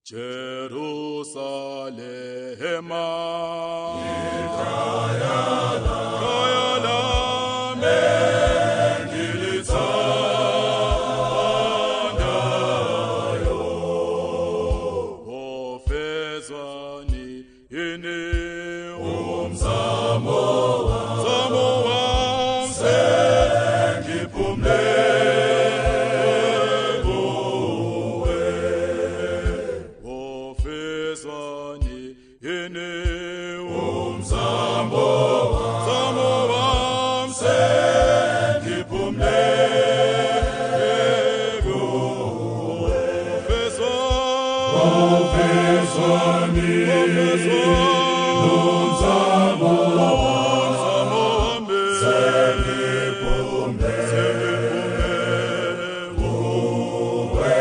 Jerusalema, Ikhaya lami engilithandayo, ofezani yini umzamo wami sengiphumle umzamo wami sengiphumle kuwe ofezani umzamo wami sengiphumle kuwe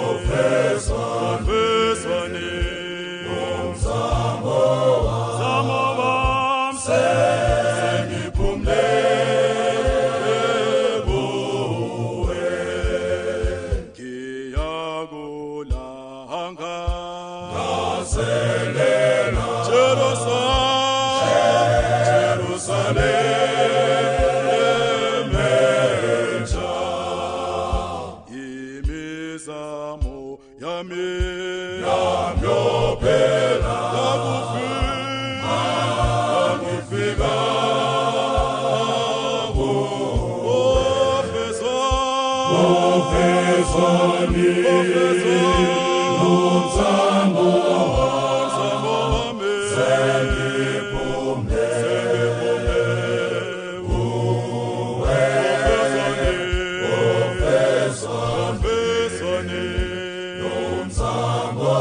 ofezani umzamo wami sengiphumle kuwe ngiyakulanga ngazelela Jerusalem entsha imizamo yami yophela yakufika ofezani umzamo wami sengiphumle kuwe ofezani umzamo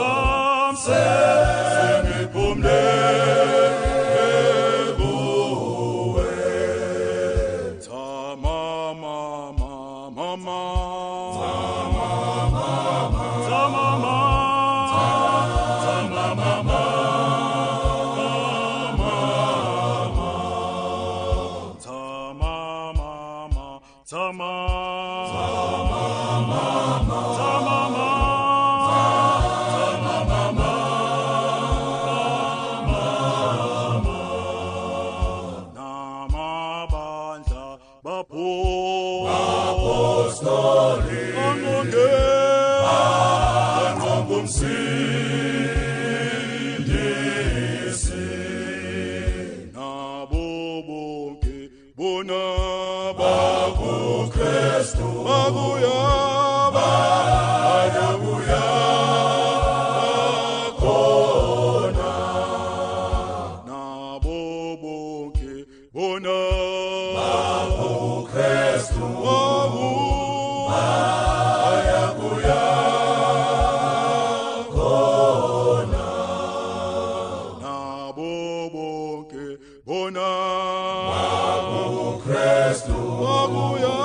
wami sengiphumle kuwe namabandla apostoli angomsindisi nabo bonke bona bakuKristu babuya khona nabo bonke bona bakuKristu babuya khona nabo bonke bona bakuKristu babuya